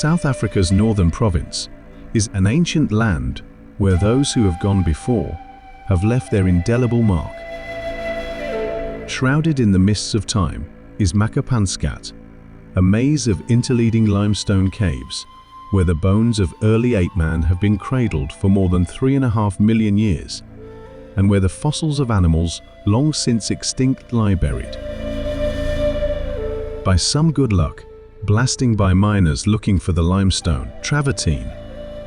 South Africa's northern province, is an ancient land where those who have gone before have left their indelible mark. Shrouded in the mists of time is Makapansgat, a maze of interleading limestone caves where the bones of early ape-men have been cradled for more than 3.5 million years, and where the fossils of animals long since extinct lie buried. By some good luck, blasting by miners looking for the limestone, travertine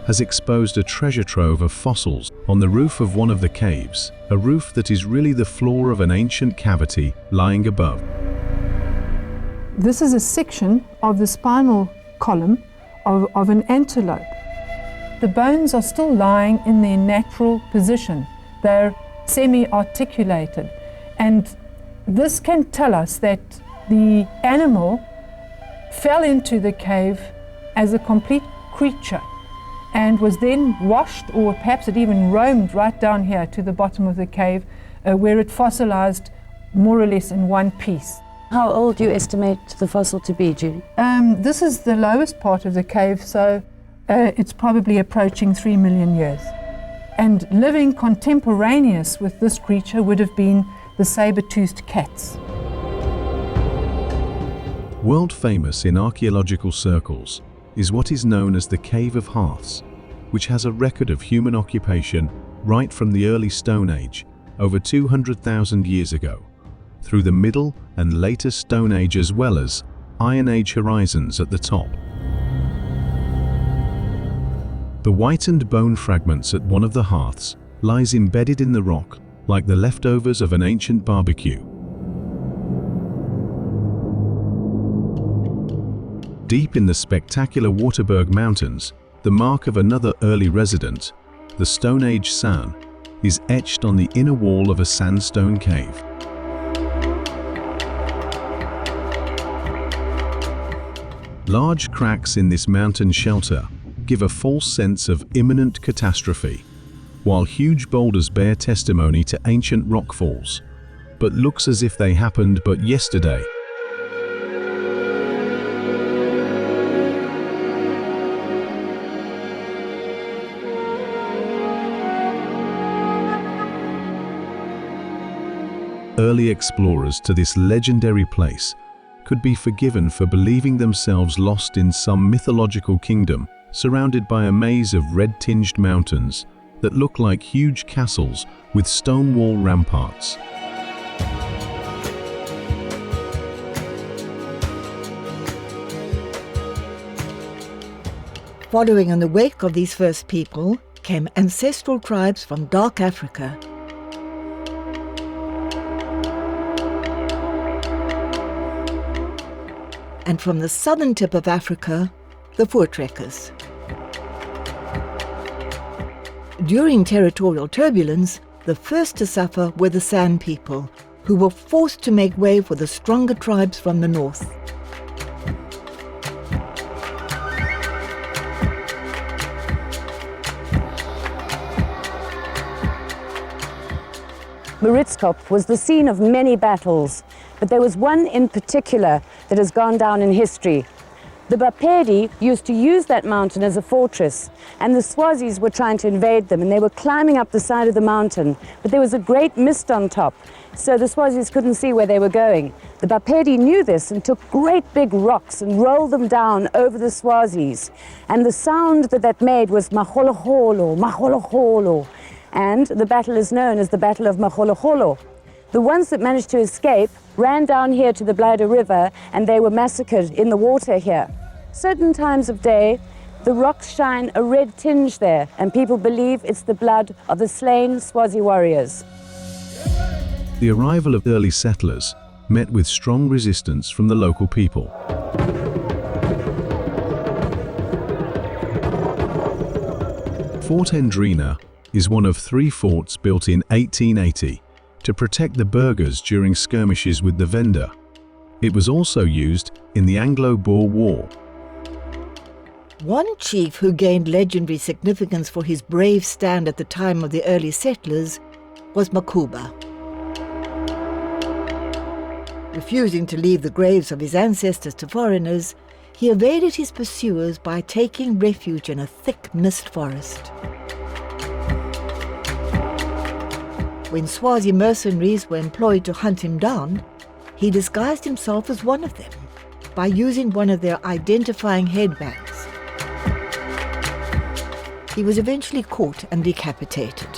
has exposed a treasure trove of fossils on the roof of one of the caves, a roof that is really the floor of an ancient cavity lying above. This is a section of the spinal column of an antelope. The bones are still lying in their natural position. They're semi-articulated, and this can tell us that the animal fell into the cave as a complete creature and was then washed, or perhaps it even roamed right down here to the bottom of the cave, where it fossilized more or less in one piece. How old do you estimate the fossil to be, Judy? This is the lowest part of the cave, so it's probably approaching 3 million years. And living contemporaneous with this creature would have been the saber-toothed cats. World famous in archaeological circles is what is known as the Cave of Hearths, which has a record of human occupation right from the early Stone Age, over 200,000 years ago, through the Middle and later Stone Age, as well as Iron Age horizons at the top. The whitened bone fragments at one of the hearths lies embedded in the rock like the leftovers of an ancient barbecue. Deep in the spectacular Waterberg mountains, the mark of another early resident, the Stone Age San, is etched on the inner wall of a sandstone cave. Large cracks in this mountain shelter give a false sense of imminent catastrophe, while huge boulders bear testimony to ancient rockfalls, but looks as if they happened but yesterday. Early explorers to this legendary place could be forgiven for believing themselves lost in some mythological kingdom surrounded by a maze of red-tinged mountains that look like huge castles with stone wall ramparts. Following in the wake of these first people came ancestral tribes from dark Africa. And from the southern tip of Africa, the Voortrekkers. During territorial turbulence, the first to suffer were the San people, who were forced to make way for the stronger tribes from the north. Maritzkop was the scene of many battles, but there was one in particular that has gone down in history. The Bapedi used to use that mountain as a fortress, and the Swazis were trying to invade them, and they were climbing up the side of the mountain, but there was a great mist on top, so the Swazis couldn't see where they were going. The Bapedi knew this and took great big rocks and rolled them down over the Swazis, and the sound that made was Maholo, Maholo, and the battle is known as the Battle of Maholo. The ones that managed to escape ran down here to the Blyde River, and they were massacred in the water here. Certain times of day, the rocks shine a red tinge there, and people believe it's the blood of the slain Swazi warriors. The arrival of early settlers met with strong resistance from the local people. Fort Andrina is one of 3 forts built in 1880 to protect the burghers during skirmishes with the Venda. It was also used in the Anglo-Boer War. One chief who gained legendary significance for his brave stand at the time of the early settlers was Makgoba. Refusing to leave the graves of his ancestors to foreigners, He evaded his pursuers by taking refuge in a thick mist forest. When Swazi mercenaries were employed to hunt him down, he disguised himself as one of them by using one of their identifying headbands. He was eventually caught and decapitated.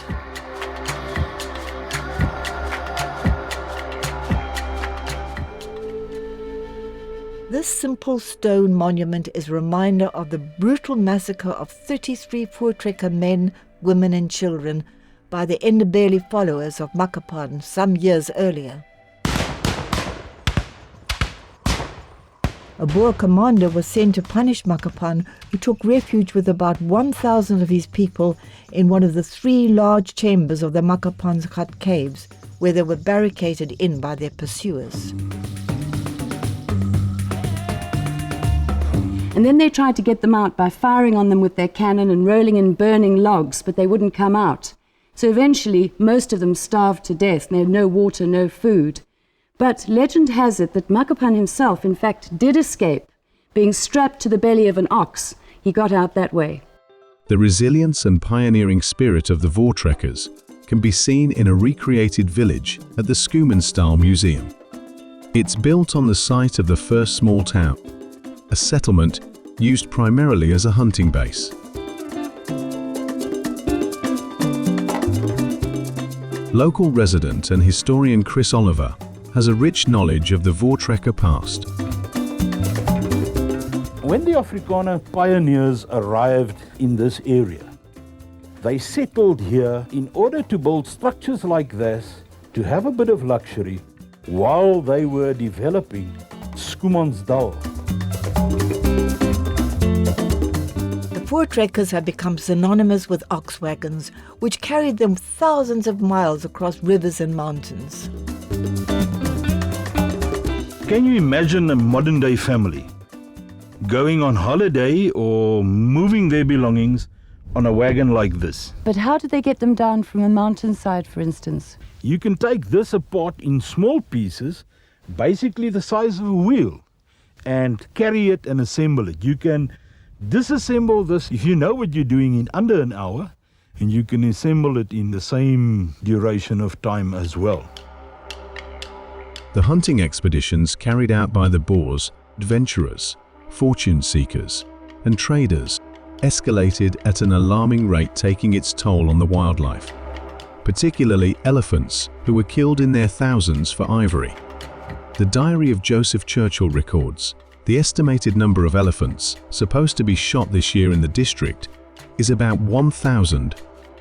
This simple stone monument is a reminder of the brutal massacre of 33 Voortrekker men, women and children by the Ndebele followers of Makapan some years earlier. A Boer commander was sent to punish Makapan, who took refuge with about 1,000 of his people in one of the 3 large chambers of the Makapansgat caves, where they were barricaded in by their pursuers. And then they tried to get them out by firing on them with their cannon and rolling in burning logs, but they wouldn't come out. So eventually, most of them starved to death. They had no water, no food. But legend has it that Makapan himself, in fact, did escape. Being strapped to the belly of an ox, he got out that way. The resilience and pioneering spirit of the Voortrekkers can be seen in a recreated village at the Schoemansdal Museum. It's built on the site of the first small town, a settlement used primarily as a hunting base. Local resident and historian Chris Oliver has a rich knowledge of the Voortrekker past. When the Afrikaner pioneers arrived in this area, they settled here in order to build structures like this, to have a bit of luxury, while they were developing Schoemansdal. The Voortrekkers had become synonymous with ox wagons, which carried them thousands of miles across rivers and mountains. Can you imagine a modern-day family going on holiday or moving their belongings on a wagon like this? But how did they get them down from a mountainside, for instance? You can take this apart in small pieces, basically the size of a wheel, and carry it and assemble it. You can disassemble this, if you know what you're doing, in under an hour, and you can assemble it in the same duration of time as well. The hunting expeditions carried out by the Boers, adventurers, fortune seekers, and traders escalated at an alarming rate, taking its toll on the wildlife, particularly elephants, who were killed in their thousands for ivory. The diary of Joseph Churchill records the estimated number of elephants supposed to be shot this year in the district is about 1,000.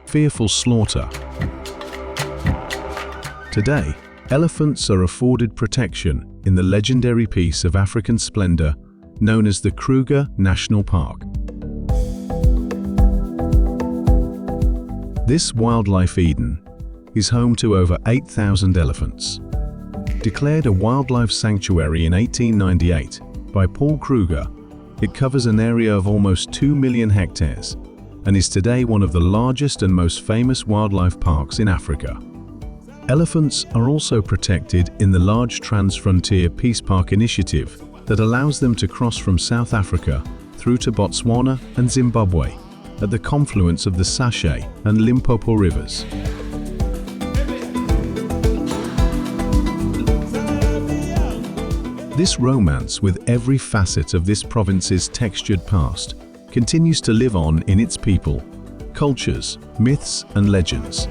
Fearful slaughter. Today, elephants are afforded protection in the legendary piece of African splendor known as the Kruger National Park. This wildlife Eden is home to over 8,000 elephants. Declared a wildlife sanctuary in 1898 by Paul Kruger, it covers an area of almost 2 million hectares and is today one of the largest and most famous wildlife parks in Africa. Elephants are also protected in the large Trans-Frontier Peace Park initiative that allows them to cross from South Africa through to Botswana and Zimbabwe at the confluence of the Sachet and Limpopo rivers. This romance with every facet of this province's textured past continues to live on in its people, cultures, myths and legends.